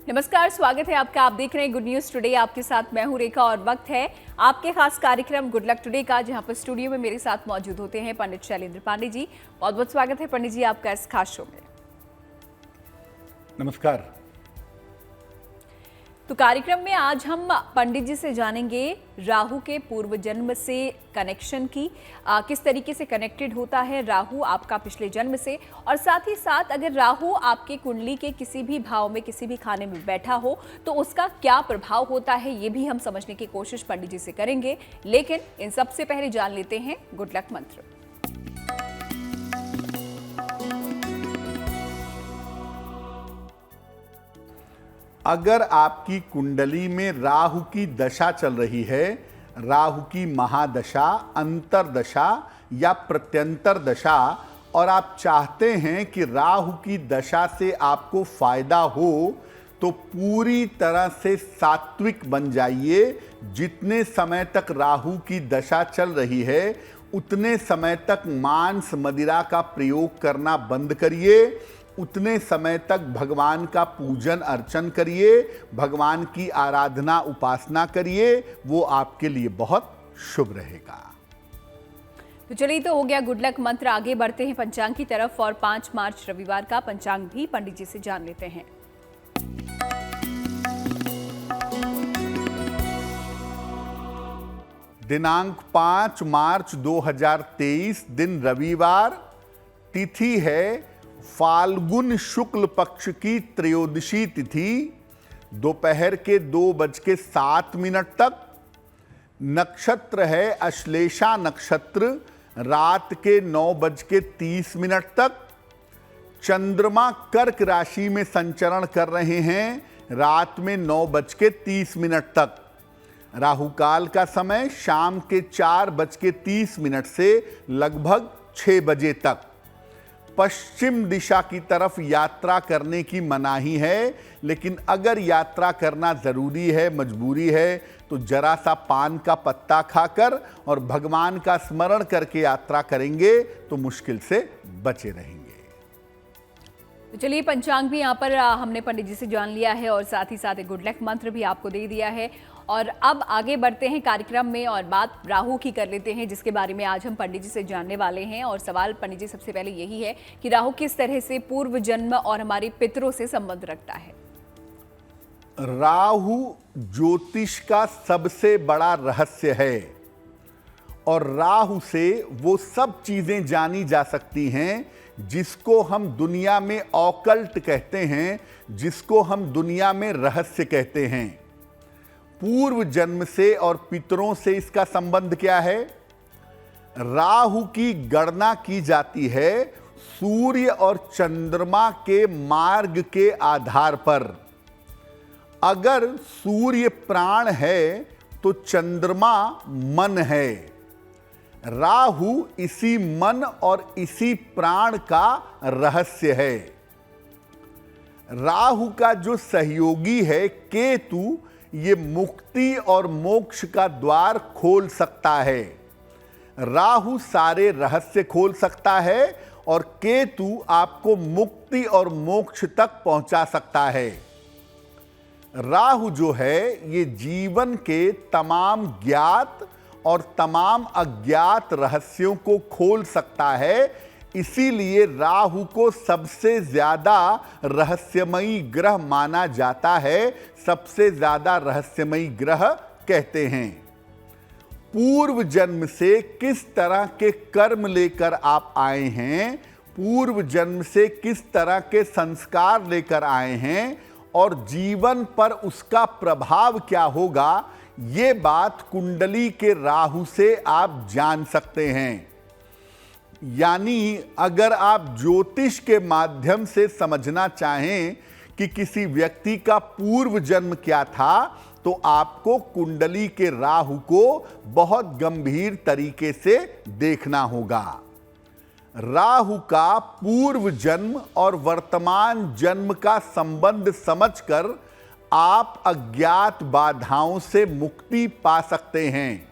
नमस्कार, स्वागत है आपका। आप देख रहे हैं गुड न्यूज टुडे। आपके साथ मैं हूं रेखा और वक्त है आपके खास कार्यक्रम गुड लक टुडे का, जहां पर स्टूडियो में मेरे साथ मौजूद होते हैं पंडित शैलेंद्र पांडे जी। बहुत बहुत स्वागत है पंडित जी आपका इस खास शो में। नमस्कार। तो कार्यक्रम में आज हम पंडित जी से जानेंगे राहु के पूर्व जन्म से कनेक्शन की, किस तरीके से कनेक्टेड होता है राहु आपका पिछले जन्म से, और साथ ही साथ अगर राहु आपके कुंडली के किसी भी भाव में किसी भी खाने में बैठा हो तो उसका क्या प्रभाव होता है, ये भी हम समझने की कोशिश पंडित जी से करेंगे। लेकिन इन सबसे पहले जान लेते हैं गुड लक मंत्र। अगर आपकी कुंडली में राहु की दशा चल रही है, राहु की महादशा, अंतरदशा या प्रत्यंतर दशा, और आप चाहते हैं कि राहु की दशा से आपको फायदा हो, तो पूरी तरह से सात्विक बन जाइए। जितने समय तक राहु की दशा चल रही है उतने समय तक मांस मदिरा का प्रयोग करना बंद करिए। उतने समय तक भगवान का पूजन अर्चन करिए, भगवान की आराधना उपासना करिए, वो आपके लिए बहुत शुभ रहेगा। तो चलिए, तो हो गया गुड लक मंत्र। आगे बढ़ते हैं पंचांग की तरफ और 5 मार्च रविवार का पंचांग भी पंडित जी से जान लेते हैं। दिनांक 5 मार्च 2023, दिन रविवार, तिथि है फाल्गुन शुक्ल पक्ष की त्रयोदशी तिथि, दोपहर के 2:07 तक। नक्षत्र है अश्लेषा नक्षत्र, रात के 9:30 तक। चंद्रमा कर्क राशि में संचरण कर रहे हैं, रात में 9:30 तक। राहु काल का समय शाम के 4:30 से लगभग 6 बजे तक। पश्चिम दिशा की तरफ यात्रा करने की मनाही है, लेकिन अगर यात्रा करना जरूरी है, मजबूरी है, तो जरा सा पान का पत्ता खाकर और भगवान का स्मरण करके यात्रा करेंगे तो मुश्किल से बचे रहेंगे। तो चलिए, पंचांग भी यहाँ पर हमने पंडित जी से जान लिया है और साथ ही साथ एक गुड लक मंत्र भी आपको दे दिया है। और अब आगे बढ़ते हैं कार्यक्रम में और बात राहु की कर लेते हैं, जिसके बारे में आज हम पंडित जी से जानने वाले हैं। और सवाल पंडित जी सबसे पहले यही है कि राहु किस तरह से पूर्व जन्म और हमारे पितरों से संबंध रखता है। राहु ज्योतिष का सबसे बड़ा रहस्य है और राहु से वो सब चीजें जानी जा सकती हैं जिसको हम दुनिया में ऑकल्ट कहते हैं, जिसको हम दुनिया में रहस्य कहते हैं। पूर्व जन्म से और पितरों से इसका संबंध क्या है? राहु की गणना की जाती है सूर्य और चंद्रमा के मार्ग के आधार पर। अगर सूर्य प्राण है तो चंद्रमा मन है। राहु इसी मन और इसी प्राण का रहस्य है। राहु का जो सहयोगी है केतु, ये मुक्ति और मोक्ष का द्वार खोल सकता है। राहु सारे रहस्य खोल सकता है और केतु आपको मुक्ति और मोक्ष तक पहुंचा सकता है। राहु जो है ये जीवन के तमाम ज्ञात और तमाम अज्ञात रहस्यों को खोल सकता है। इसीलिए राहु को सबसे ज्यादा रहस्यमयी ग्रह माना जाता है, सबसे ज्यादा रहस्यमयी ग्रह कहते हैं। पूर्व जन्म से किस तरह के कर्म लेकर आप आए हैं, पूर्व जन्म से किस तरह के संस्कार लेकर आए हैं और जीवन पर उसका प्रभाव क्या होगा, ये बात कुंडली के राहु से आप जान सकते हैं। यानी अगर आप ज्योतिष के माध्यम से समझना चाहें कि किसी व्यक्ति का पूर्व जन्म क्या था, तो आपको कुंडली के राहु को बहुत गंभीर तरीके से देखना होगा। राहु का पूर्व जन्म और वर्तमान जन्म का संबंध समझकर आप अज्ञात बाधाओं से मुक्ति पा सकते हैं।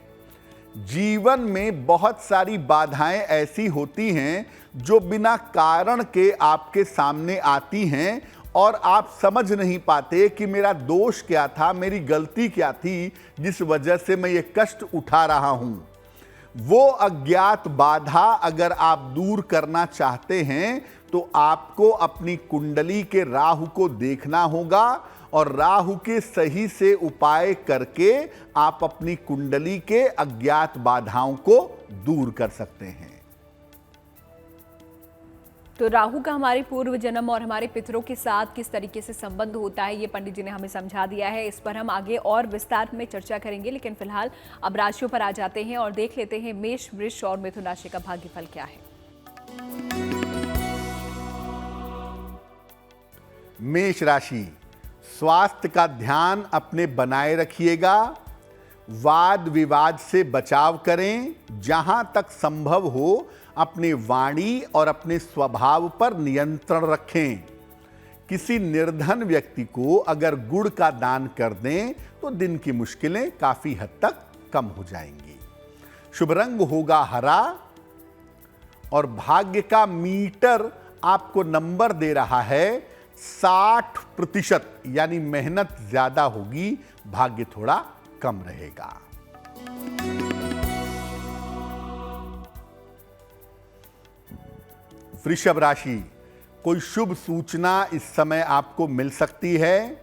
जीवन में बहुत सारी बाधाएं ऐसी होती हैं जो बिना कारण के आपके सामने आती हैं और आप समझ नहीं पाते कि मेरा दोष क्या था, मेरी गलती क्या थी जिस वजह से मैं ये कष्ट उठा रहा हूं। वो अज्ञात बाधा अगर आप दूर करना चाहते हैं तो आपको अपनी कुंडली के राहु को देखना होगा और राहु के सही से उपाय करके आप अपनी कुंडली के अज्ञात बाधाओं को दूर कर सकते हैं। तो राहु का हमारे पूर्व जन्म और हमारे पितरों के साथ किस तरीके से संबंध होता है, ये पंडित जी ने हमें समझा दिया है। इस पर हम आगे और विस्तार में चर्चा करेंगे, लेकिन फिलहाल अब राशियों पर आ जाते हैं और देख लेते हैं मेष, वृष और मिथुन राशि का भाग्यफल क्या है। मेष राशि, स्वास्थ्य का ध्यान अपने बनाए रखिएगा। वाद विवाद से बचाव करें। जहां तक संभव हो अपनी वाणी और अपने स्वभाव पर नियंत्रण रखें। किसी निर्धन व्यक्ति को अगर गुड़ का दान कर दें तो दिन की मुश्किलें काफी हद तक कम हो जाएंगी। शुभ रंग होगा हरा और भाग्य का मीटर आपको नंबर दे रहा है 60%, यानी मेहनत ज्यादा होगी, भाग्य थोड़ा कम रहेगा। वृषभ राशि, कोई शुभ सूचना इस समय आपको मिल सकती है।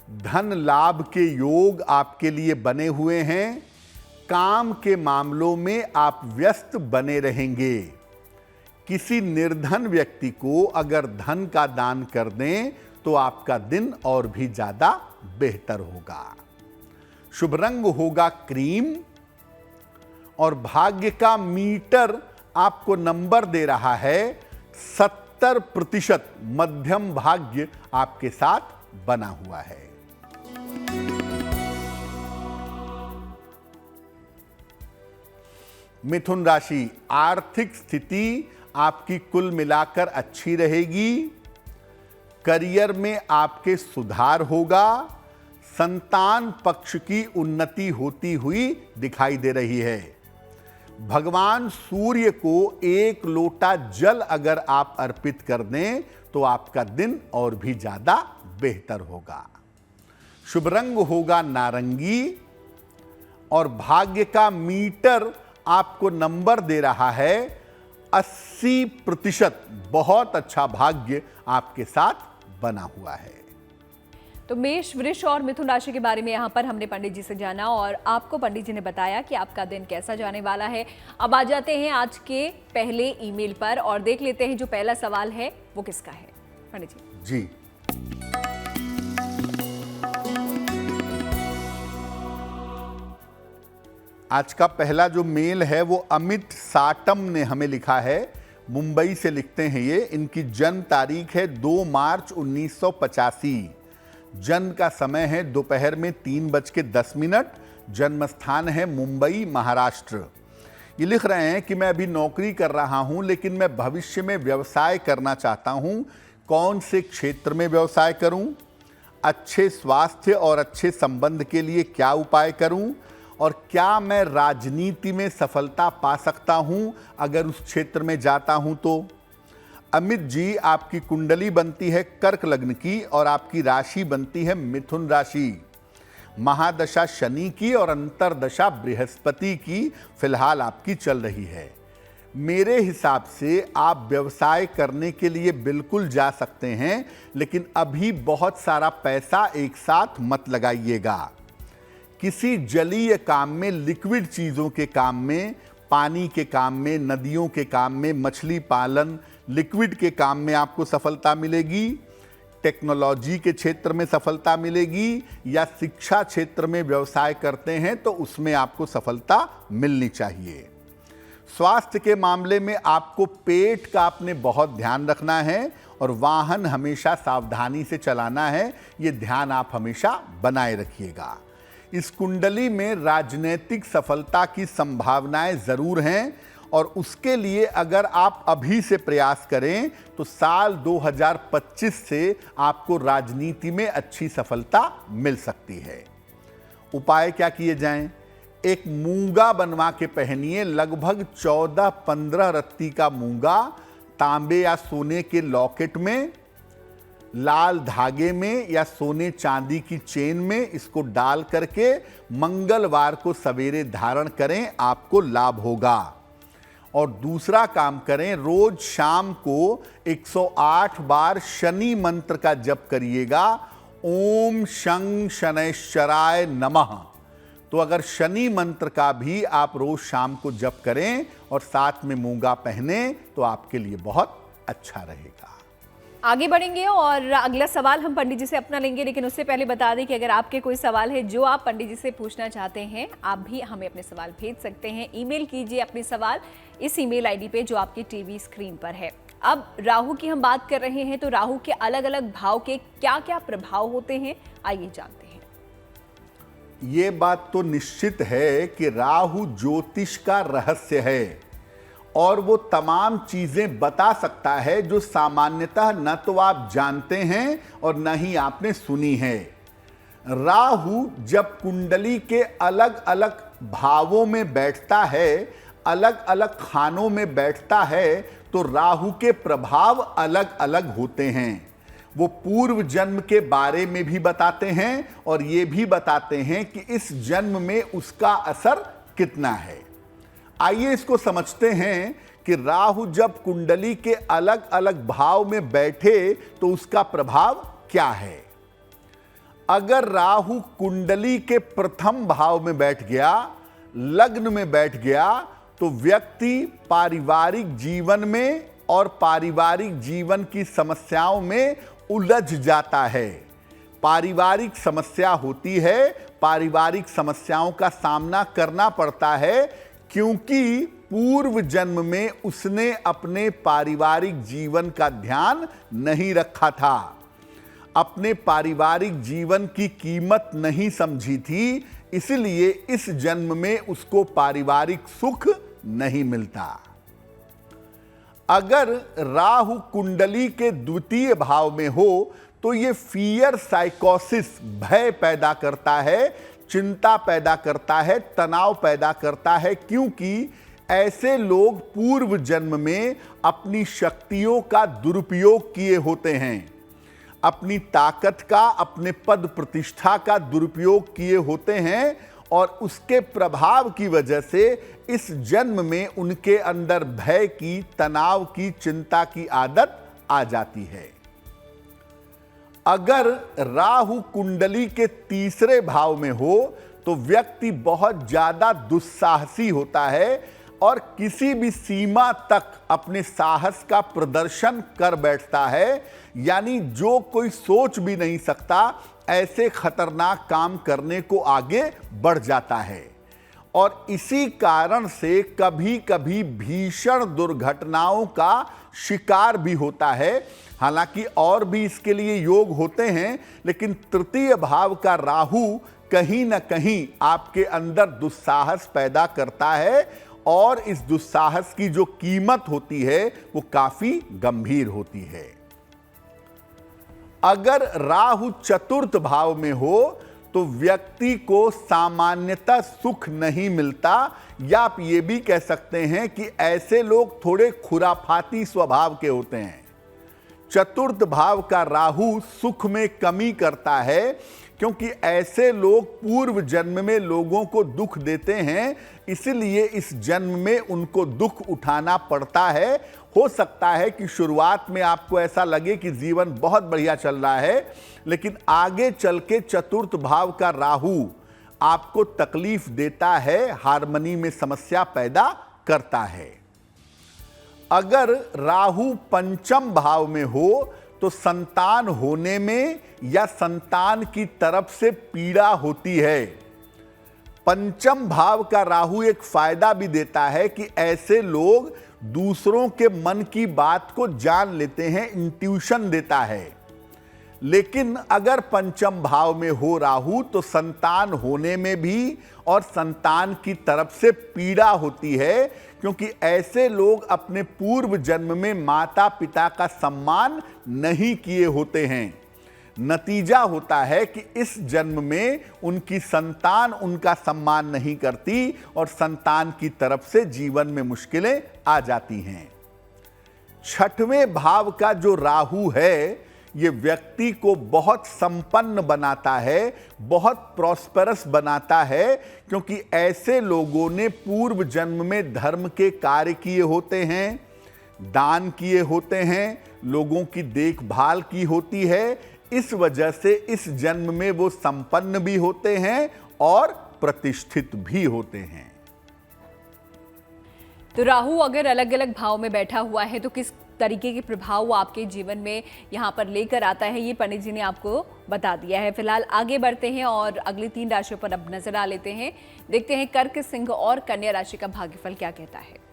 धन लाभ के योग आपके लिए बने हुए हैं। काम के मामलों में आप व्यस्त बने रहेंगे। किसी निर्धन व्यक्ति को अगर धन का दान कर दें तो आपका दिन और भी ज्यादा बेहतर होगा। शुभ रंग होगा क्रीम और भाग्य का मीटर आपको नंबर दे रहा है 70%। मध्यम भाग्य आपके साथ बना हुआ है। मिथुन राशि, आर्थिक स्थिति आपकी कुल मिलाकर अच्छी रहेगी। करियर में आपके सुधार होगा। संतान पक्ष की उन्नति होती हुई दिखाई दे रही है। भगवान सूर्य को 1 लोटा जल अगर आप अर्पित कर दें तो आपका दिन और भी ज्यादा बेहतर होगा। शुभ रंग होगा नारंगी और भाग्य का मीटर आपको नंबर दे रहा है 80%। बहुत अच्छा भाग्य आपके साथ बना हुआ है। तो मेष, वृष और मिथुन राशि के बारे में यहाँ पर हमने पंडित जी से जाना और आपको पंडित जी ने बताया कि आपका दिन कैसा जाने वाला है। अब आ जाते हैं आज के पहले ईमेल पर और देख लेते हैं जो पहला सवाल है वो किसका है। पंडित जी जी, आज का पहला जो मेल है वो अमित साटम ने हमें लिखा है। मुंबई से लिखते हैं ये। इनकी जन्म तारीख है 2 मार्च 1985। जन्म का समय है दोपहर में 3:10। जन्म स्थान है मुंबई, महाराष्ट्र। ये लिख रहे हैं कि मैं अभी नौकरी कर रहा हूं लेकिन मैं भविष्य में व्यवसाय करना चाहता हूं। कौन से क्षेत्र में व्यवसाय करूं? अच्छे स्वास्थ्य और अच्छे संबंध के लिए क्या उपाय करूं? और क्या मैं राजनीति में सफलता पा सकता हूं अगर उस क्षेत्र में जाता हूं तो? अमित जी, आपकी कुंडली बनती है कर्क लग्न की और आपकी राशि बनती है मिथुन राशि। महादशा शनि की और अंतरदशा बृहस्पति की फिलहाल आपकी चल रही है। मेरे हिसाब से आप व्यवसाय करने के लिए बिल्कुल जा सकते हैं, लेकिन अभी बहुत सारा पैसा एक साथ मत लगाइएगा। किसी जलीय काम में, लिक्विड चीज़ों के काम में, पानी के काम में, नदियों के काम में, मछली पालन, लिक्विड के काम में आपको सफलता मिलेगी। टेक्नोलॉजी के क्षेत्र में सफलता मिलेगी या शिक्षा क्षेत्र में व्यवसाय करते हैं तो उसमें आपको सफलता मिलनी चाहिए। स्वास्थ्य के मामले में आपको पेट का आपने बहुत ध्यान रखना है और वाहन हमेशा सावधानी से चलाना है। ये ध्यान आप हमेशा बनाए रखिएगा। इस कुंडली में राजनीतिक सफलता की संभावनाएं जरूर हैं और उसके लिए अगर आप अभी से प्रयास करें तो साल 2025 से आपको राजनीति में अच्छी सफलता मिल सकती है। उपाय क्या किए जाएं? एक मूंगा बनवा के पहनिए। लगभग 14-15 रत्ती का मूंगा तांबे या सोने के लॉकेट में लाल धागे में या सोने चांदी की चेन में इसको डाल करके मंगलवार को सवेरे धारण करें, आपको लाभ होगा। और दूसरा काम करें, रोज शाम को 108 बार शनि मंत्र का जप करिएगा, ओम शं शनैश्चराय नमः। तो अगर शनि मंत्र का भी आप रोज शाम को जप करें और साथ में मूंगा पहने तो आपके लिए बहुत अच्छा रहेगा। आगे बढ़ेंगे और अगला सवाल हम पंडित जी से अपना लेंगे, लेकिन उससे पहले बता दें कि अगर आपके कोई सवाल है जो आप पंडित जी से पूछना चाहते हैं, आप भी हमें अपने सवाल भेज सकते हैं। ईमेल कीजिए अपने सवाल इस ईमेल आईडी पे जो आपकी टीवी स्क्रीन पर है। अब राहु की हम बात कर रहे हैं, तो राहु के अलग अलग भाव के क्या क्या प्रभाव होते हैं, आइए जानते हैं। ये बात तो निश्चित है कि राहु ज्योतिष का रहस्य है और वो तमाम चीजें बता सकता है जो सामान्यतः न तो आप जानते हैं और न ही आपने सुनी है। राहु जब कुंडली के अलग अलग भावों में बैठता है, अलग अलग खानों में बैठता है, तो राहु के प्रभाव अलग अलग होते हैं। वो पूर्व जन्म के बारे में भी बताते हैं और ये भी बताते हैं कि इस जन्म में उसका असर कितना है। आइए इसको समझते हैं कि राहु जब कुंडली के अलग अलग भाव में बैठे तो उसका प्रभाव क्या है। अगर राहु कुंडली के प्रथम भाव में बैठ गया, लग्न में बैठ गया, तो व्यक्ति पारिवारिक जीवन में और पारिवारिक जीवन की समस्याओं में उलझ जाता है। पारिवारिक समस्या होती है, पारिवारिक समस्याओं का सामना करना पड़ता है क्योंकि पूर्व जन्म में उसने अपने पारिवारिक जीवन का ध्यान नहीं रखा था, अपने पारिवारिक जीवन की कीमत नहीं समझी थी, इसलिए इस जन्म में उसको पारिवारिक सुख नहीं मिलता। अगर राहु कुंडली के द्वितीय भाव में हो तो ये फियर साइकोसिस, भय पैदा करता है, चिंता पैदा करता है, तनाव पैदा करता है, क्योंकि ऐसे लोग पूर्व जन्म में अपनी शक्तियों का दुरुपयोग किए होते हैं, अपनी ताकत का, अपने पद प्रतिष्ठा का दुरुपयोग किए होते हैं और उसके प्रभाव की वजह से इस जन्म में उनके अंदर भय की, तनाव की, चिंता की आदत आ जाती है। अगर राहु कुंडली के तीसरे भाव में हो तो व्यक्ति बहुत ज्यादा दुस्साहसी होता है और किसी भी सीमा तक अपने साहस का प्रदर्शन कर बैठता है, यानी जो कोई सोच भी नहीं सकता ऐसे खतरनाक काम करने को आगे बढ़ जाता है। और इसी कारण से कभी कभी भीषण दुर्घटनाओं का शिकार भी होता है। हालांकि और भी इसके लिए योग होते हैं, लेकिन तृतीय भाव का राहु कहीं ना कहीं आपके अंदर दुस्साहस पैदा करता है और इस दुस्साहस की जो कीमत होती है वो काफी गंभीर होती है। अगर राहु चतुर्थ भाव में हो तो व्यक्ति को सामान्यतः सुख नहीं मिलता, या आप ये भी कह सकते हैं कि ऐसे लोग थोड़े खुराफाती स्वभाव के होते हैं। चतुर्थ भाव का राहु सुख में कमी करता है क्योंकि ऐसे लोग पूर्व जन्म में लोगों को दुख देते हैं, इसलिए इस जन्म में उनको दुख उठाना पड़ता है। हो सकता है कि शुरुआत में आपको ऐसा लगे कि जीवन बहुत बढ़िया चल रहा है, लेकिन आगे चल के चतुर्थ भाव का राहु आपको तकलीफ देता है, हार्मनी में समस्या पैदा करता है। अगर राहु पंचम भाव में हो तो संतान होने में या संतान की तरफ से पीड़ा होती है। पंचम भाव का राहु एक फायदा भी देता है कि ऐसे लोग दूसरों के मन की बात को जान लेते हैं, इंट्यूशन देता है। लेकिन अगर पंचम भाव में हो राहु तो संतान होने में भी और संतान की तरफ से पीड़ा होती है, क्योंकि ऐसे लोग अपने पूर्व जन्म में माता पिता का सम्मान नहीं किए होते हैं। नतीजा होता है कि इस जन्म में उनकी संतान उनका सम्मान नहीं करती और संतान की तरफ से जीवन में मुश्किलें आ जाती हैं। छठवें भाव का जो राहु है ये व्यक्ति को बहुत संपन्न बनाता है, बहुत प्रॉस्पेरस बनाता है, क्योंकि ऐसे लोगों ने पूर्व जन्म में धर्म के कार्य किए होते हैं, दान किए होते हैं, लोगों की देखभाल की होती है। इस वजह से इस जन्म में वो संपन्न भी होते हैं और प्रतिष्ठित भी होते हैं। तो राहु अगर अलग अलग भाव में बैठा हुआ है तो किस तरीके के प्रभाव वो आपके जीवन में यहाँ पर लेकर आता है, ये पंडित जी ने आपको बता दिया है। फिलहाल आगे बढ़ते हैं और अगली 3 राशियों पर अब नजर आ लेते हैं। देखते हैं कर्क, सिंह और कन्या राशि का भाग्यफल क्या कहता है।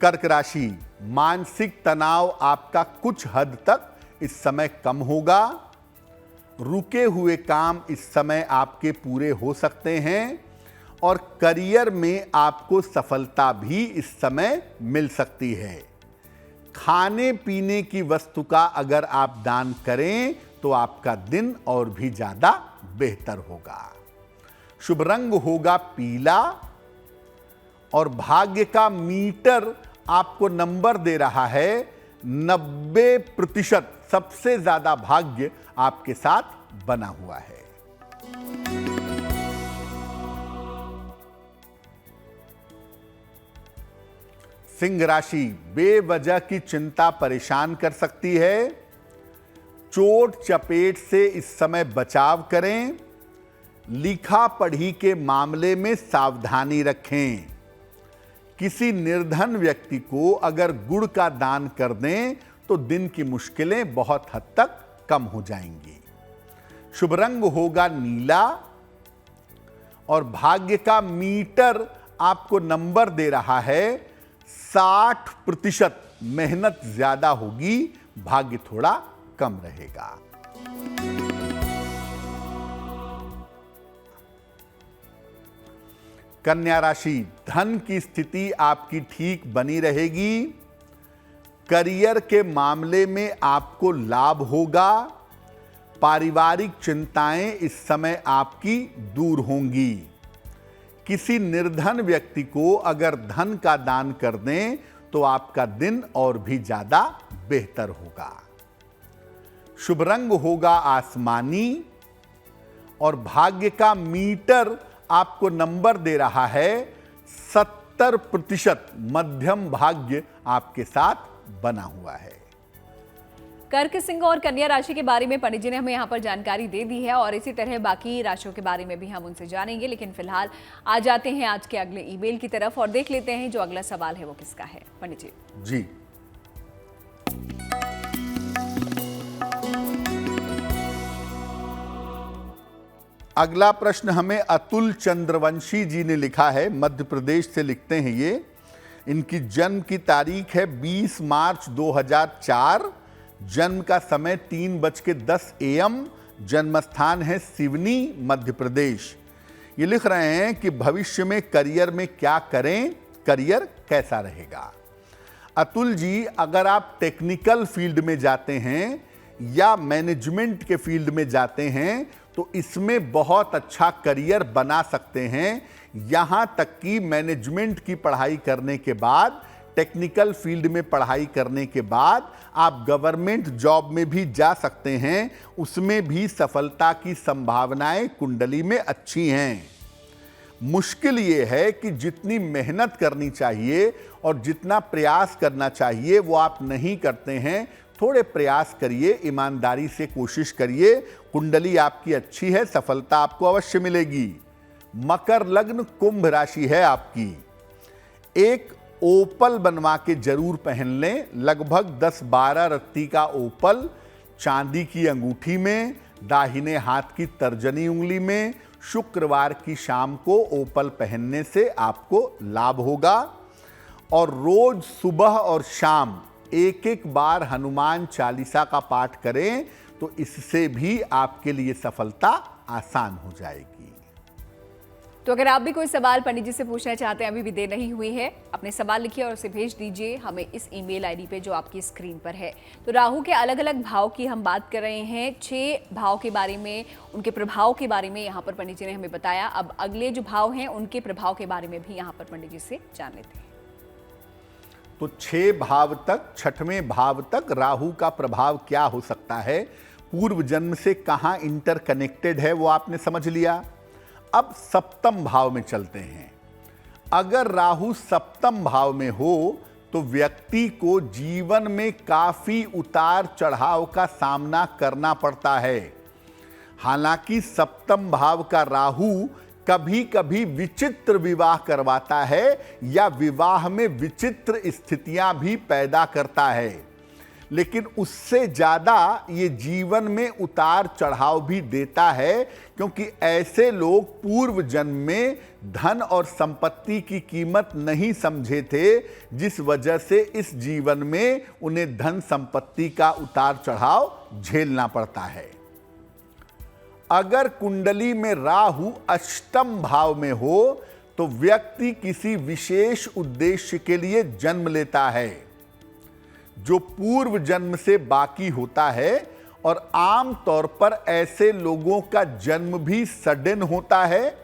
कर्क राशि, मानसिक तनाव आपका कुछ हद तक इस समय कम होगा। रुके हुए काम इस समय आपके पूरे हो सकते हैं और करियर में आपको सफलता भी इस समय मिल सकती है। खाने पीने की वस्तु का अगर आप दान करें तो आपका दिन और भी ज्यादा बेहतर होगा। शुभ रंग होगा पीला और भाग्य का मीटर आपको नंबर दे रहा है 90%। सबसे ज्यादा भाग्य आपके साथ बना हुआ है। सिंह राशि, बेवजह की चिंता परेशान कर सकती है। चोट चपेट से इस समय बचाव करें। लिखा पढ़ी के मामले में सावधानी रखें। किसी निर्धन व्यक्ति को अगर गुड़ का दान कर दें तो दिन की मुश्किलें बहुत हद तक कम हो जाएंगी। शुभ रंग होगा नीला और भाग्य का मीटर आपको नंबर दे रहा है 60%। मेहनत ज्यादा होगी, भाग्य थोड़ा कम रहेगा। कन्या राशि, धन की स्थिति आपकी ठीक बनी रहेगी। करियर के मामले में आपको लाभ होगा। पारिवारिक चिंताएं इस समय आपकी दूर होंगी। किसी निर्धन व्यक्ति को अगर धन का दान कर दें तो आपका दिन और भी ज्यादा बेहतर होगा। शुभ रंग होगा आसमानी और भाग्य का मीटर आपको नंबर दे रहा है 70%। मध्यम भाग्य आपके साथ बना हुआ है। कर्क, सिंह और कन्या राशि के बारे में पंडित जी ने हमें यहाँ पर जानकारी दे दी है और इसी तरह बाकी राशियों के बारे में भी हम उनसे जानेंगे। लेकिन फिलहाल आ जाते हैं आज के अगले ईमेल की तरफ और देख लेते हैं जो अगला सवाल है वो किसका है। पंडित जी जी, अगला प्रश्न हमें अतुल चंद्रवंशी जी ने लिखा है। मध्य प्रदेश से लिखते हैं ये। इनकी जन्म की तारीख है 20 मार्च 2004। जन्म का समय 3:10 AM। जन्म स्थान है सिवनी, मध्य प्रदेश। ये लिख रहे हैं कि भविष्य में करियर में क्या करें, करियर कैसा रहेगा। अतुल जी, अगर आप टेक्निकल फील्ड में जाते हैं या मैनेजमेंट के फील्ड में जाते हैं तो इसमें बहुत अच्छा करियर बना सकते हैं। यहां तक कि मैनेजमेंट की पढ़ाई करने के बाद, टेक्निकल फील्ड में पढ़ाई करने के बाद आप गवर्नमेंट जॉब में भी जा सकते हैं। उसमें भी सफलता की संभावनाएं कुंडली में अच्छी हैं। मुश्किल ये है कि जितनी मेहनत करनी चाहिए और जितना प्रयास करना चाहिए वो आप नहीं करते हैं। थोड़े प्रयास करिए, ईमानदारी से कोशिश करिए। कुंडली आपकी अच्छी है, सफलता आपको अवश्य मिलेगी। मकर लग्न, कुंभ राशि है आपकी। एक ओपल बनवा के जरूर पहन लें। लगभग 10-12 रत्ती का ओपल चांदी की अंगूठी में, दाहिने हाथ की तर्जनी उंगली में। शुक्रवार की शाम को ओपल पहनने से आपको लाभ होगा। और रोज सुबह और शाम एक बार हनुमान चालीसा का पाठ करें तो इससे भी आपके लिए सफलता आसान हो जाएगी। तो अगर आप भी कोई सवाल पंडित जी से पूछना चाहते हैं, अभी भी देर नहीं हुई है, अपने सवाल लिखिए और उसे भेज दीजिए हमें इस ईमेल आईडी पे जो आपकी स्क्रीन पर है। तो राहु के अलग अलग भाव की हम बात कर रहे हैं। 6 भाव के बारे में, उनके प्रभाव के बारे में यहाँ पर पंडित जी ने हमें बताया। अब अगले जो भाव हैं उनके प्रभाव के बारे में भी यहाँ पर पंडित जी से जान लेते हैं। तो 6 भाव तक, 6वें भाव तक राहु का प्रभाव क्या हो सकता है, पूर्व जन्म से कहां इंटरकनेक्टेड है, वो आपने समझ लिया। अब सप्तम भाव में चलते हैं। अगर राहु सप्तम भाव में हो तो व्यक्ति को जीवन में काफी उतार चढ़ाव का सामना करना पड़ता है। हालांकि सप्तम भाव का राहु कभी कभी विचित्र विवाह करवाता है या विवाह में विचित्र स्थितियां भी पैदा करता है, लेकिन उससे ज्यादा ये जीवन में उतार चढ़ाव भी देता है, क्योंकि ऐसे लोग पूर्व जन्म में धन और संपत्ति की कीमत नहीं समझे थे, जिस वजह से इस जीवन में उन्हें धन संपत्ति का उतार चढ़ाव झेलना पड़ता है। अगर कुंडली में राहु अष्टम भाव में हो तो व्यक्ति किसी विशेष उद्देश्य के लिए जन्म लेता है जो पूर्व जन्म से बाकी होता है, और आम तौर पर ऐसे लोगों का जन्म भी सडन होता है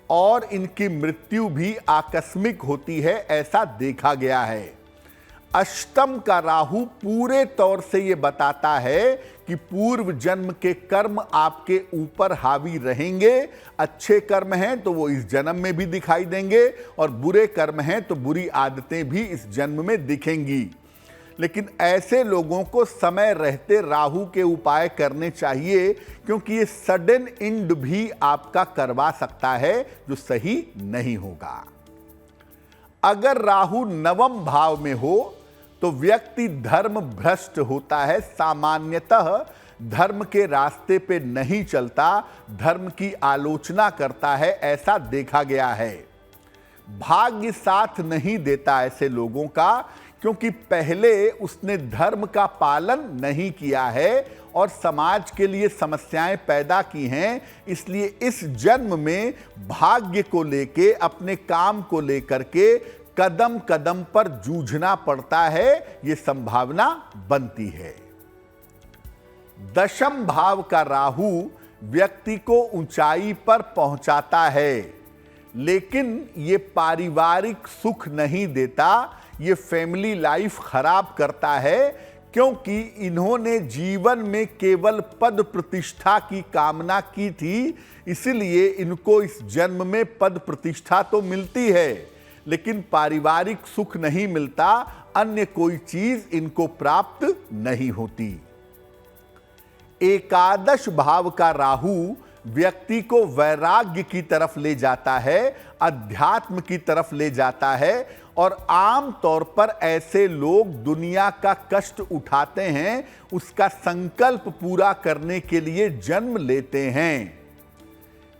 और इनकी मृत्यु भी आकस्मिक होती है, ऐसा देखा गया है। अष्टम का राहु पूरे तौर से यह बताता है कि पूर्व जन्म के कर्म आपके ऊपर हावी रहेंगे। अच्छे कर्म हैं तो वो इस जन्म में भी दिखाई देंगे, और बुरे कर्म हैं तो बुरी आदतें भी इस जन्म में दिखेंगी। लेकिन ऐसे लोगों को समय रहते राहु के उपाय करने चाहिए, क्योंकि ये सडन एंड भी आपका करवा सकता है जो सही नहीं होगा। अगर राहु नवम भाव में हो तो व्यक्ति धर्म भ्रष्ट होता है, सामान्यतः धर्म के रास्ते पे नहीं चलता, धर्म की आलोचना करता है, ऐसा देखा गया है। भाग्य साथ नहीं देता ऐसे लोगों का, क्योंकि पहले उसने धर्म का पालन नहीं किया है और समाज के लिए समस्याएं पैदा की हैं। इसलिए इस जन्म में भाग्य को लेके, अपने काम को लेकर के कदम कदम पर जूझना पड़ता है, यह संभावना बनती है। दशम भाव का राहु व्यक्ति को ऊंचाई पर पहुंचाता है, लेकिन यह पारिवारिक सुख नहीं देता, ये फैमिली लाइफ खराब करता है, क्योंकि इन्होंने जीवन में केवल पद प्रतिष्ठा की कामना की थी। इसलिए इनको इस जन्म में पद प्रतिष्ठा तो मिलती है, लेकिन पारिवारिक सुख नहीं मिलता, अन्य कोई चीज इनको प्राप्त नहीं होती। एकादश भाव का राहु व्यक्ति को वैराग्य की तरफ ले जाता है, अध्यात्म की तरफ ले जाता है, और आम तौर पर ऐसे लोग दुनिया का कष्ट उठाते हैं, उसका संकल्प पूरा करने के लिए जन्म लेते हैं।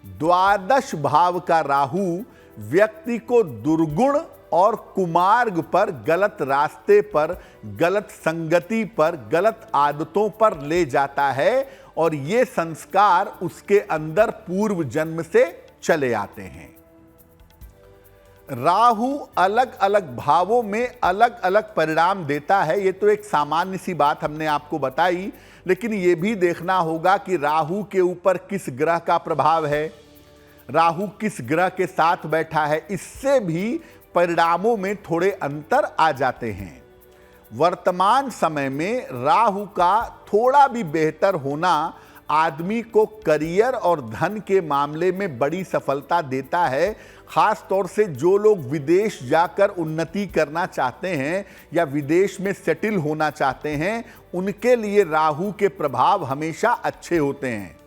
द्वादश भाव का राहु व्यक्ति को दुर्गुण और कुमार्ग पर, गलत रास्ते पर, गलत संगति पर, गलत आदतों पर ले जाता है, और ये संस्कार उसके अंदर पूर्व जन्म से चले आते हैं। राहु अलग अलग भावों में अलग अलग परिणाम देता है, ये तो एक सामान्य सी बात हमने आपको बताई, लेकिन ये भी देखना होगा कि राहु के ऊपर किस ग्रह का प्रभाव है, राहु किस ग्रह के साथ बैठा है, इससे भी परिणामों में थोड़े अंतर आ जाते हैं। वर्तमान समय में राहु का थोड़ा भी बेहतर होना आदमी को करियर और धन के मामले में बड़ी सफलता देता है। खास तौर से जो लोग विदेश जाकर उन्नति करना चाहते हैं या विदेश में सेटल होना चाहते हैं, उनके लिए राहु के प्रभाव हमेशा अच्छे होते हैं।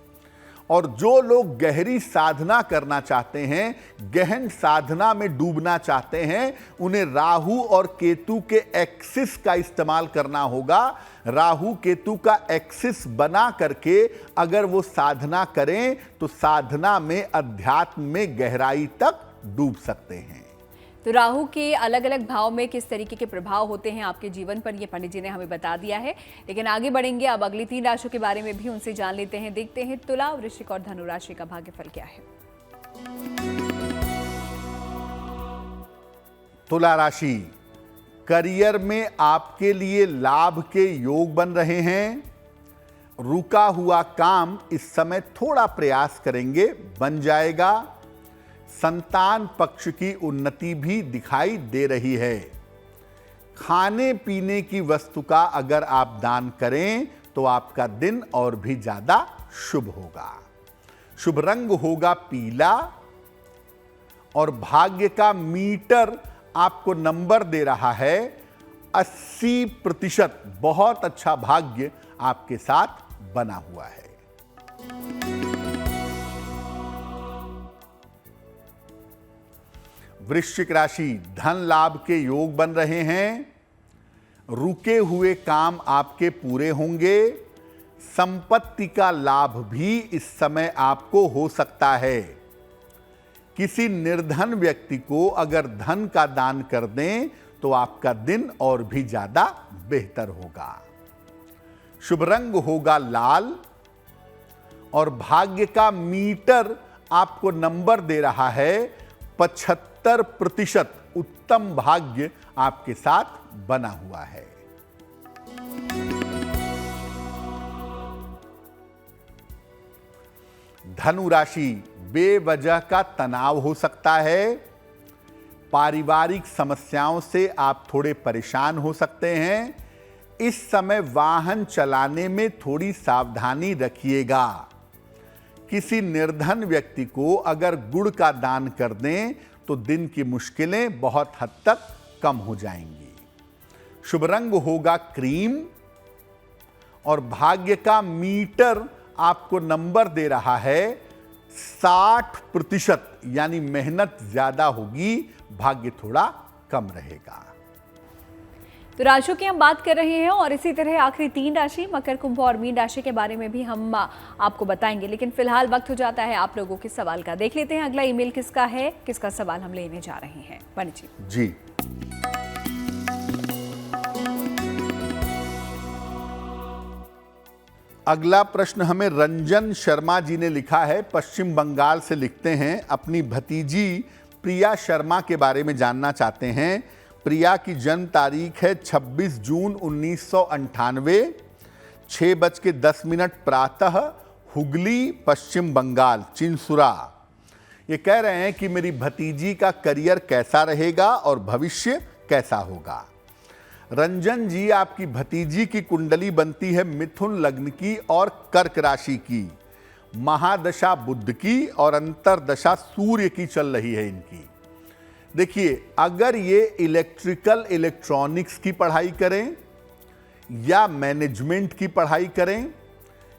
और जो लोग गहरी साधना करना चाहते हैं, गहन साधना में डूबना चाहते हैं, उन्हें राहु और केतु के एक्सिस का इस्तेमाल करना होगा। राहु केतु का एक्सिस बना करके अगर वो साधना करें तो साधना में, अध्यात्म में गहराई तक डूब सकते हैं। तो राहु के अलग अलग भाव में किस तरीके के प्रभाव होते हैं आपके जीवन पर, ये पंडित जी ने हमें बता दिया है। लेकिन आगे बढ़ेंगे, अब अगली 3 राशियों के बारे में भी उनसे जान लेते हैं। देखते हैं तुला, वृश्चिक और धनु राशि का भाग्यफल क्या है। तुला राशि, करियर में आपके लिए लाभ के योग बन रहे हैं। रुका हुआ काम इस समय थोड़ा प्रयास करेंगे, बन जाएगा। संतान पक्ष की उन्नति भी दिखाई दे रही है। खाने पीने की वस्तु का अगर आप दान करें तो आपका दिन और भी ज्यादा शुभ होगा। शुभ रंग होगा पीला और भाग्य का मीटर आपको नंबर दे रहा है 80%। बहुत अच्छा भाग्य आपके साथ बना हुआ है। वृश्चिक राशि, धन लाभ के योग बन रहे हैं। रुके हुए काम आपके पूरे होंगे। संपत्ति का लाभ भी इस समय आपको हो सकता है। किसी निर्धन व्यक्ति को अगर धन का दान कर दें तो आपका दिन और भी ज्यादा बेहतर होगा। शुभ रंग होगा लाल और भाग्य का मीटर आपको नंबर दे रहा है 75%। उत्तम भाग्य आपके साथ बना हुआ है। धनु राशि, बेवजह का तनाव हो सकता है। पारिवारिक समस्याओं से आप थोड़े परेशान हो सकते हैं। इस समय वाहन चलाने में थोड़ी सावधानी रखिएगा। किसी निर्धन व्यक्ति को अगर गुड़ का दान कर दें तो दिन की मुश्किलें बहुत हद तक कम हो जाएंगी। शुभ रंग होगा क्रीम और भाग्य का मीटर आपको नंबर दे रहा है 60%। यानी मेहनत ज्यादा होगी, भाग्य थोड़ा कम रहेगा। तो राशियों की हम बात कर रहे हैं और इसी तरह आखिरी 3 राशि मकर, कुंभ और मीन राशि के बारे में भी हम आपको बताएंगे। लेकिन फिलहाल वक्त हो जाता है आप लोगों के सवाल का। देख लेते हैं अगला ईमेल किसका है, किसका सवाल हम लेने जा रहे हैं। पंडित जी, अगला प्रश्न हमें रंजन शर्मा जी ने लिखा है। पश्चिम बंगाल से लिखते हैं, अपनी भतीजी प्रिया शर्मा के बारे में जानना चाहते हैं। प्रिया की जन्म तारीख है 26 जून 1998, 6:10 प्रातः, हुगली, पश्चिम बंगाल, चिंसुरा। ये कह रहे हैं कि मेरी भतीजी का करियर कैसा रहेगा और भविष्य कैसा होगा। रंजन जी, आपकी भतीजी की कुंडली बनती है मिथुन लग्न की और कर्क राशि की। महादशा बुध की और अंतरदशा सूर्य की चल रही है इनकी। देखिए, अगर ये इलेक्ट्रिकल इलेक्ट्रॉनिक्स की पढ़ाई करें या मैनेजमेंट की पढ़ाई करें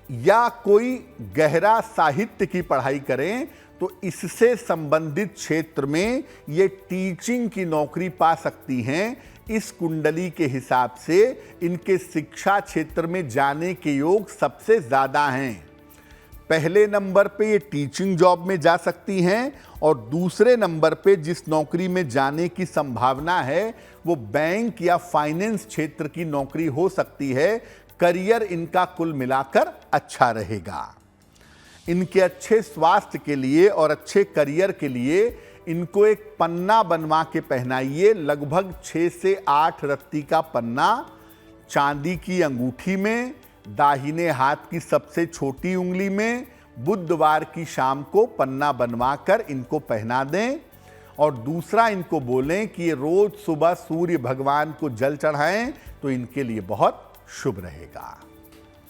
या कोई गहरा साहित्य की पढ़ाई करें तो इससे संबंधित क्षेत्र में ये टीचिंग की नौकरी पा सकती हैं। इस कुंडली के हिसाब से इनके शिक्षा क्षेत्र में जाने के योग सबसे ज्यादा हैं। पहले नंबर पे ये टीचिंग जॉब में जा सकती हैं और दूसरे नंबर पे जिस नौकरी में जाने की संभावना है वो बैंक या फाइनेंस क्षेत्र की नौकरी हो सकती है। करियर इनका कुल मिलाकर अच्छा रहेगा। इनके अच्छे स्वास्थ्य के लिए और अच्छे करियर के लिए इनको एक पन्ना बनवा के पहनाइए। लगभग 6 से 8 रत्ती का पन्ना चांदी की अंगूठी में, दाहिने हाथ की सबसे छोटी उंगली में, बुधवार की शाम को पन्ना बनवाकर इनको पहना दें। और दूसरा, इनको बोलें कि ये रोज सुबह सूर्य भगवान को जल चढ़ाएं तो इनके लिए बहुत शुभ रहेगा।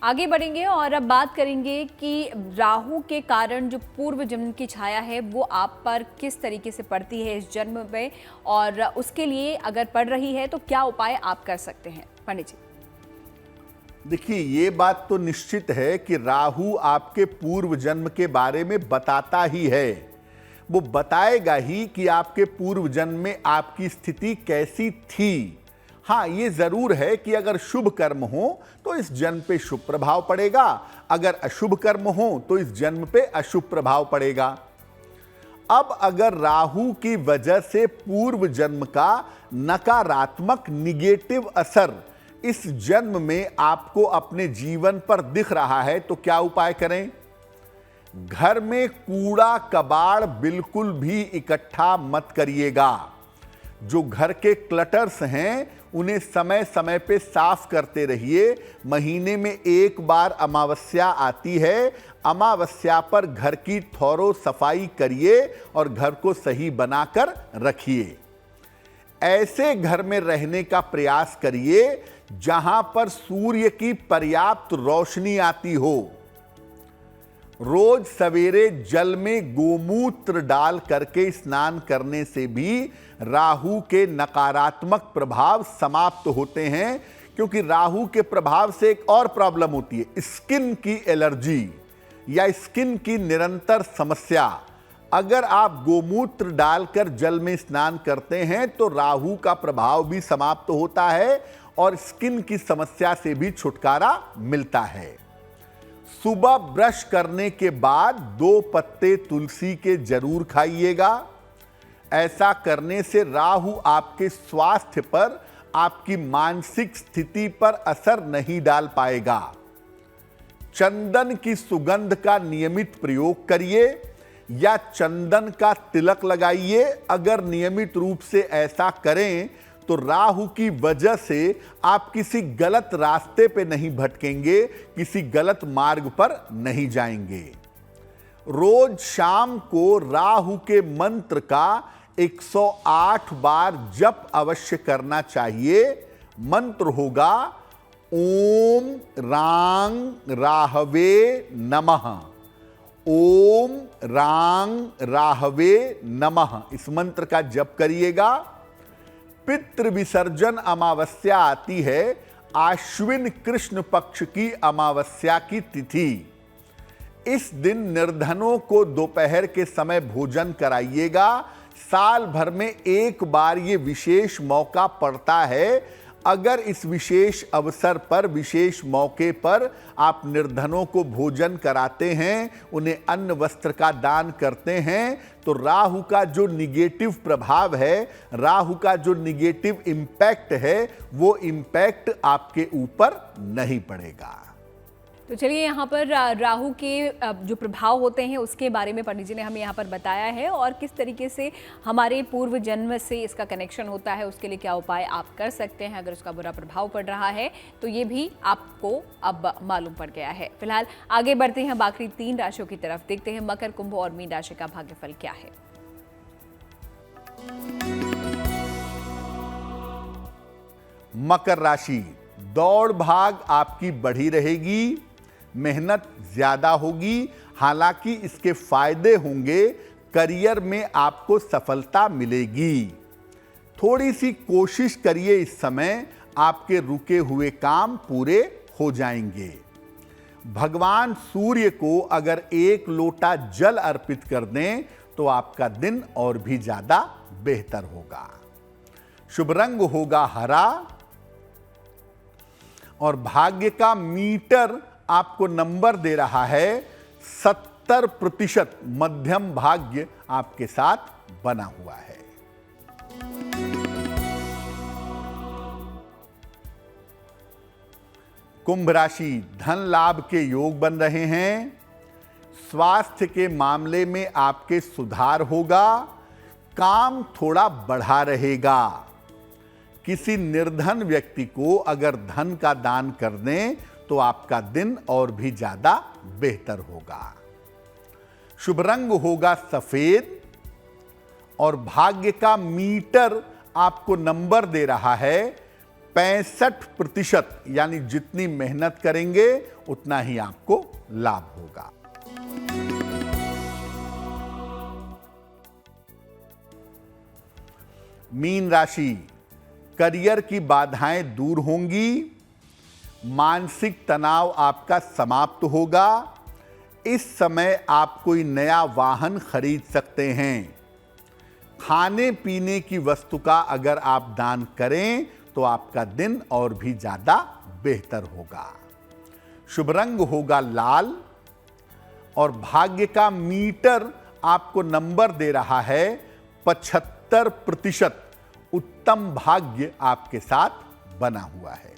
आगे बढ़ेंगे और अब बात करेंगे कि राहु के कारण जो पूर्व जन्म की छाया है वो आप पर किस तरीके से पड़ती है इस जन्म में, और उसके लिए अगर पड़ रही है तो क्या उपाय आप कर सकते हैं। पंडित जी, देखिए, ये बात तो निश्चित है कि राहु आपके पूर्व जन्म के बारे में बताता ही है। वो बताएगा ही कि आपके पूर्व जन्म में आपकी स्थिति कैसी थी। हाँ, ये जरूर है कि अगर शुभ कर्म हो तो इस जन्म पे शुभ प्रभाव पड़ेगा, अगर अशुभ कर्म हो तो इस जन्म पे अशुभ प्रभाव पड़ेगा। अब अगर राहु की वजह से पूर्व जन्म का नकारात्मक निगेटिव असर इस जन्म में आपको अपने जीवन पर दिख रहा है तो क्या उपाय करें? घर में कूड़ा कबाड़ बिल्कुल भी इकट्ठा मत करिएगा। जो घर के क्लटर्स हैं उन्हें समय समय पे साफ करते रहिए। महीने में एक बार अमावस्या आती है, अमावस्या पर घर की थोरो सफाई करिए और घर को सही बनाकर रखिए। ऐसे घर में रहने का प्रयास करिए जहां पर सूर्य की पर्याप्त रोशनी आती हो। रोज सवेरे जल में गोमूत्र डाल करके स्नान करने से भी राहु के नकारात्मक प्रभाव समाप्त होते हैं, क्योंकि राहु के प्रभाव से एक और प्रॉब्लम होती है, स्किन की एलर्जी या स्किन की निरंतर समस्या। अगर आप गोमूत्र डालकर जल में स्नान करते हैं तो राहु का प्रभाव भी समाप्त होता है और स्किन की समस्या से भी छुटकारा मिलता है। सुबह ब्रश करने के बाद 2 पत्ते तुलसी के जरूर खाइएगा। ऐसा करने से राहु आपके स्वास्थ्य पर, आपकी मानसिक स्थिति पर असर नहीं डाल पाएगा। चंदन की सुगंध का नियमित प्रयोग करिए या चंदन का तिलक लगाइए। अगर नियमित रूप से ऐसा करें तो राहु की वजह से आप किसी गलत रास्ते पे नहीं भटकेंगे, किसी गलत मार्ग पर नहीं जाएंगे। रोज शाम को राहु के मंत्र का 108 बार जप अवश्य करना चाहिए। मंत्र होगा ओम रांग राहवे नमः, ओम रांग राहवे नमः। इस मंत्र का जप करिएगा। पितृ विसर्जन अमावस्या आती है, आश्विन कृष्ण पक्ष की अमावस्या की तिथि। इस दिन निर्धनों को दोपहर के समय भोजन कराइएगा। साल भर में एक बार ये विशेष मौका पड़ता है। अगर इस विशेष अवसर पर, विशेष मौके पर आप निर्धनों को भोजन कराते हैं, उन्हें अन्न वस्त्र का दान करते हैं, तो राहु का जो निगेटिव प्रभाव है, राहु का जो निगेटिव इम्पैक्ट है, वो इम्पैक्ट आपके ऊपर नहीं पड़ेगा। तो चलिए, यहाँ पर राहु के जो प्रभाव होते हैं उसके बारे में पंडित जी ने हमें यहाँ पर बताया है, और किस तरीके से हमारे पूर्व जन्म से इसका कनेक्शन होता है, उसके लिए क्या उपाय आप कर सकते हैं अगर उसका बुरा प्रभाव पड़ रहा है, तो ये भी आपको अब मालूम पड़ गया है। फिलहाल आगे बढ़ते हैं बाकी 3 राशियों की तरफ। देखते हैं मकर, कुंभ और मीन राशि का भाग्यफल क्या है। मकर राशि, दौड़ भाग आपकी बढ़ी रहेगी, मेहनत ज्यादा होगी। हालांकि इसके फायदे होंगे, करियर में आपको सफलता मिलेगी। थोड़ी सी कोशिश करिए, इस समय आपके रुके हुए काम पूरे हो जाएंगे। भगवान सूर्य को अगर 1 लोटा जल अर्पित कर दें तो आपका दिन और भी ज्यादा बेहतर होगा। शुभ रंग होगा हरा और भाग्य का मीटर आपको नंबर दे रहा है 70%। मध्यम भाग्य आपके साथ बना हुआ है। कुंभ राशि, धन लाभ के योग बन रहे हैं। स्वास्थ्य के मामले में आपके सुधार होगा। काम थोड़ा बढ़ा रहेगा। किसी निर्धन व्यक्ति को अगर धन का दान कर दें तो आपका दिन और भी ज्यादा बेहतर होगा। शुभ रंग होगा सफेद और भाग्य का मीटर आपको नंबर दे रहा है 65%। यानी जितनी मेहनत करेंगे उतना ही आपको लाभ होगा। मीन राशि, करियर की बाधाएं दूर होंगी। मानसिक तनाव आपका समाप्त होगा। इस समय आप कोई नया वाहन खरीद सकते हैं। खाने पीने की वस्तु का अगर आप दान करें तो आपका दिन और भी ज्यादा बेहतर होगा। शुभ रंग होगा लाल और भाग्य का मीटर आपको नंबर दे रहा है 75%। उत्तम भाग्य आपके साथ बना हुआ है।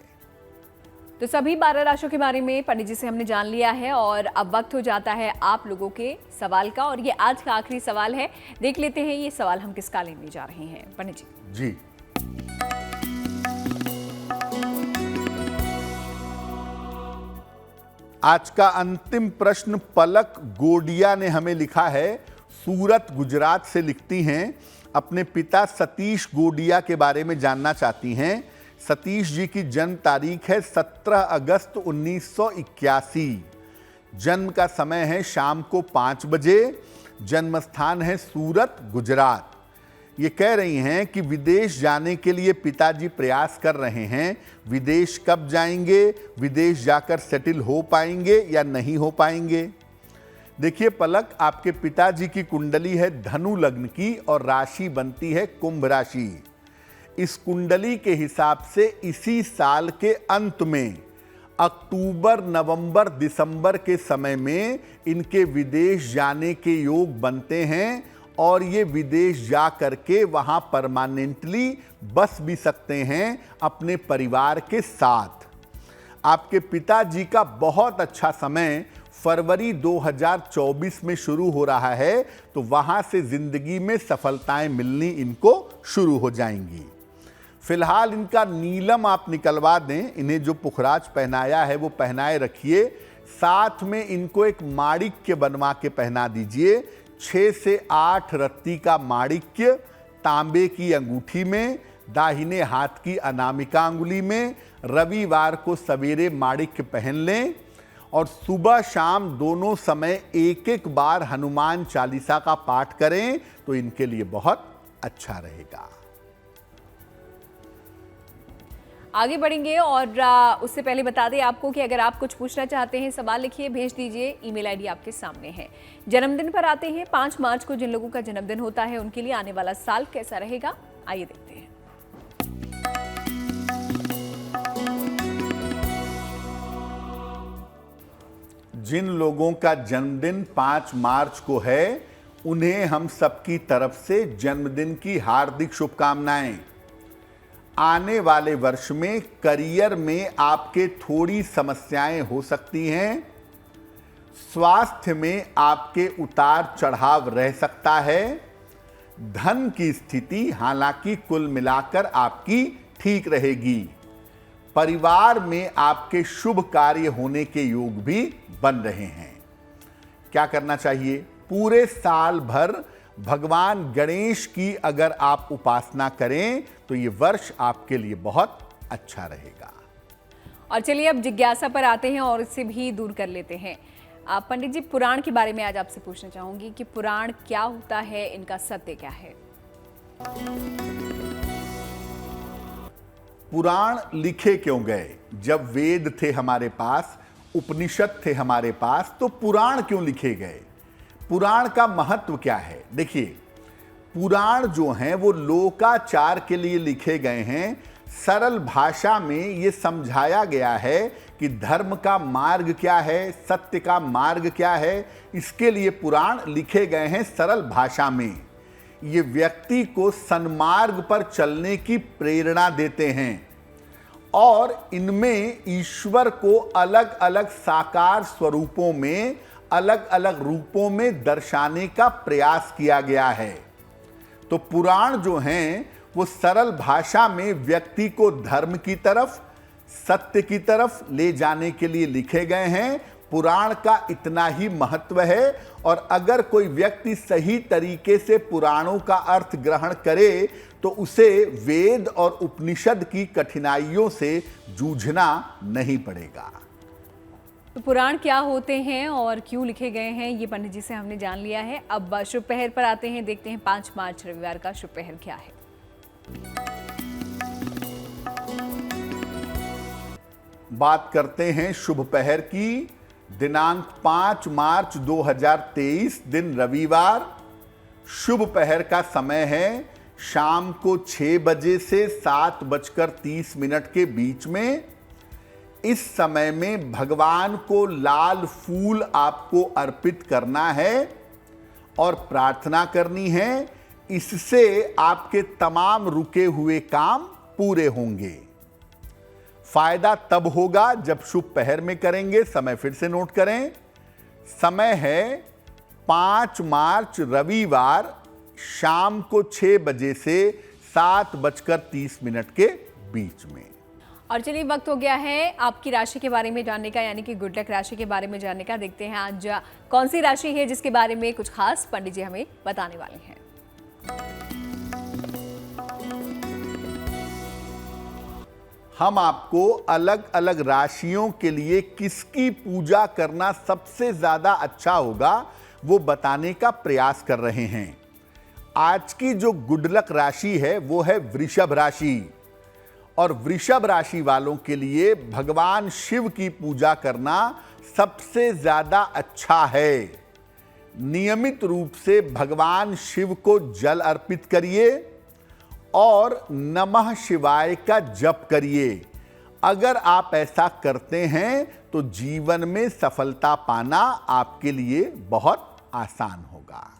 तो सभी 12 राशियों के बारे में पंडित जी से हमने जान लिया है, और अब वक्त हो जाता है आप लोगों के सवाल का, और ये आज का आखिरी सवाल है। देख लेते हैं ये सवाल हम किसका लेने जा रहे हैं पंडित जी। जी, आज का अंतिम प्रश्न पलक गोडिया ने हमें लिखा है। सूरत, गुजरात से लिखती हैं, अपने पिता सतीश गोडिया के बारे में जानना चाहती हैं। सतीश जी की जन्म तारीख है 17 अगस्त 1981। जन्म का समय है शाम को 5 बजे। जन्म स्थान है सूरत, गुजरात। ये कह रही हैं कि विदेश जाने के लिए पिताजी प्रयास कर रहे हैं। विदेश कब जाएंगे, विदेश जाकर सेटल हो पाएंगे या नहीं हो पाएंगे? देखिए पलक, आपके पिताजी की कुंडली है धनु लग्न की और राशि बनती है कुंभ राशि। इस कुंडली के हिसाब से इसी साल के अंत में अक्टूबर, नवंबर, दिसंबर के समय में इनके विदेश जाने के योग बनते हैं और ये विदेश जा करके वहां परमानेंटली बस भी सकते हैं अपने परिवार के साथ। आपके पिताजी का बहुत अच्छा समय फरवरी 2024 में शुरू हो रहा है, तो वहां से जिंदगी में सफलताएं मिलनी इनको शुरू हो जाएंगी। फिलहाल इनका नीलम आप निकलवा दें, इन्हें जो पुखराज पहनाया है वो पहनाए रखिए। साथ में इनको एक माणिक्य बनवा के पहना दीजिए। 6 से 8 रत्ती का माणिक्य तांबे की अंगूठी में, दाहिने हाथ की अनामिका अंगुली में। रविवार को सवेरे माणिक्य पहन लें और सुबह शाम दोनों समय एक एक बार हनुमान चालीसा का पाठ करें तो इनके लिए बहुत अच्छा रहेगा। आगे बढ़ेंगे और उससे पहले बता दें आपको कि अगर आप कुछ पूछना चाहते हैं, सवाल लिखिए, भेज दीजिए। ईमेल आईडी आपके सामने है। जन्मदिन पर आते हैं। 5 मार्च को जिन लोगों का जन्मदिन होता है उनके लिए आने वाला साल कैसा रहेगा, आइए देखते हैं। जिन लोगों का जन्मदिन 5 मार्च को है उन्हें हम सबकी तरफ से जन्मदिन की हार्दिक शुभकामनाएं। आने वाले वर्ष में करियर में आपके थोड़ी समस्याएं हो सकती हैं। स्वास्थ्य में आपके उतार चढ़ाव रह सकता है। धन की स्थिति हालांकि कुल मिलाकर आपकी ठीक रहेगी। परिवार में आपके शुभ कार्य होने के योग भी बन रहे हैं। क्या करना चाहिए? पूरे साल भर भगवान गणेश की अगर आप उपासना करें तो ये वर्ष आपके लिए बहुत अच्छा रहेगा। और चलिए अब जिज्ञासा पर आते हैं और इससे भी दूर कर लेते हैं। पंडित जी, पुराण के बारे में आज आपसे पूछना चाहूंगी कि पुराण क्या होता है, इनका सत्य क्या है? पुराण लिखे क्यों गए? जब वेद थे हमारे पास, उपनिषद थे हमारे पास, तो पुराण क्यों लिखे गए? पुराण का महत्व क्या है? देखिए, पुराण जो हैं वो लोकाचार के लिए लिखे गए हैं। सरल भाषा में ये समझाया गया है कि धर्म का मार्ग क्या है, सत्य का मार्ग क्या है। इसके लिए पुराण लिखे गए हैं सरल भाषा में। ये व्यक्ति को सन्मार्ग पर चलने की प्रेरणा देते हैं और इनमें ईश्वर को अलग अलग साकार स्वरूपों में, अलग अलग रूपों में दर्शाने का प्रयास किया गया है। तो पुराण जो हैं वो सरल भाषा में व्यक्ति को धर्म की तरफ, सत्य की तरफ ले जाने के लिए लिखे गए हैं। पुराण का इतना ही महत्व है और अगर कोई व्यक्ति सही तरीके से पुराणों का अर्थ ग्रहण करे तो उसे वेद और उपनिषद की कठिनाइयों से जूझना नहीं पड़ेगा। तो पुराण क्या होते हैं और क्यों लिखे गए हैं, ये पंडित जी से हमने जान लिया है। अब शुभ पहर पर आते हैं, देखते हैं 5 मार्च रविवार का शुभ पहर क्या है। बात करते हैं शुभ पहर की। दिनांक 5 मार्च 2023 दिन रविवार। शुभ पहर का समय है शाम को 6 बजे से 7:30 के बीच में। इस समय में भगवान को लाल फूल आपको अर्पित करना है और प्रार्थना करनी है। इससे आपके तमाम रुके हुए काम पूरे होंगे। फायदा तब होगा जब शुभ पहर में करेंगे। समय फिर से नोट करें। समय है 5 मार्च रविवार शाम को 6 बजे से 7:30 के बीच में। और चलिए वक्त हो गया है आपकी राशि के बारे में जानने का, यानी कि गुड लक राशि के बारे में जानने का। देखते हैं आज कौन सी राशि है जिसके बारे में कुछ खास पंडित जी हमें बताने वाले हैं। हम आपको अलग अलग राशियों के लिए किसकी पूजा करना सबसे ज्यादा अच्छा होगा वो बताने का प्रयास कर रहे हैं। आज की जो गुड लक राशि है वो है वृषभ राशि, और वृषभ राशि वालों के लिए भगवान शिव की पूजा करना सबसे ज्यादा अच्छा है। नियमित रूप से भगवान शिव को जल अर्पित करिए और नमः शिवाय का जप करिए। अगर आप ऐसा करते हैं तो जीवन में सफलता पाना आपके लिए बहुत आसान होगा।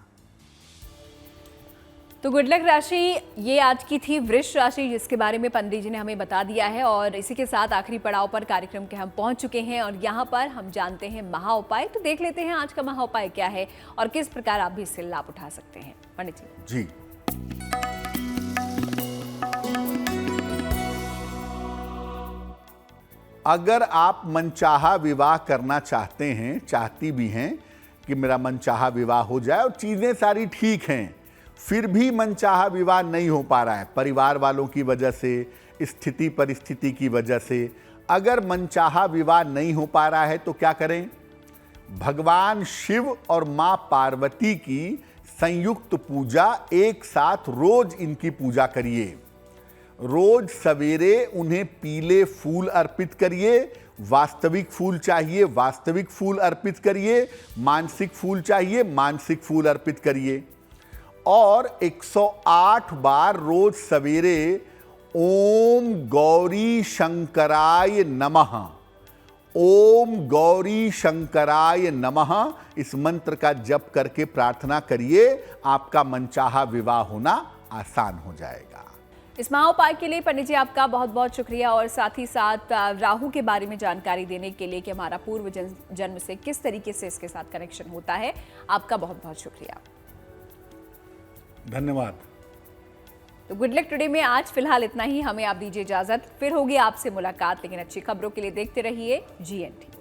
तो गुड लक राशि ये आज की थी वृष राशि, जिसके बारे में पंडित जी ने हमें बता दिया है। और इसी के साथ आखिरी पड़ाव पर कार्यक्रम के हम पहुंच चुके हैं और यहाँ पर हम जानते हैं महा उपाय। तो देख लेते हैं आज का महा उपाय क्या है और किस प्रकार आप भी इससे लाभ उठा सकते हैं। पंडित जी अगर आप मनचाहा विवाह करना चाहते हैं, चाहती भी हैं कि मेरा मनचाहा विवाह हो जाए और चीजें सारी ठीक हैं, फिर भी मनचाहा विवाह नहीं हो पा रहा है परिवार वालों की वजह से, स्थिति परिस्थिति की वजह से, अगर मनचाहा विवाह नहीं हो पा रहा है तो क्या करें? भगवान शिव और मां पार्वती की संयुक्त पूजा एक साथ रोज इनकी पूजा करिए। रोज सवेरे उन्हें पीले फूल अर्पित करिए। वास्तविक फूल चाहिए वास्तविक फूल अर्पित करिए, मानसिक फूल चाहिए मानसिक फूल अर्पित करिए। और 108 बार रोज सवेरे ओम गौरी शंकराय नमः, ओम गौरी शंकराय नमः इस मंत्र का जप करके प्रार्थना करिए। आपका मनचाहा विवाह होना आसान हो जाएगा। इस महा उपाय के लिए पंडित जी आपका बहुत बहुत शुक्रिया, और साथ ही साथ राहु के बारे में जानकारी देने के लिए कि हमारा पूर्व जन्म से किस तरीके से इसके साथ कनेक्शन होता है, आपका बहुत बहुत शुक्रिया। धन्यवाद। तो गुड लक टुडे में आज फिलहाल इतना ही। हमें आप दीजिए इजाजत, फिर होगी आपसे मुलाकात, लेकिन अच्छी खबरों के लिए देखते रहिए GNT।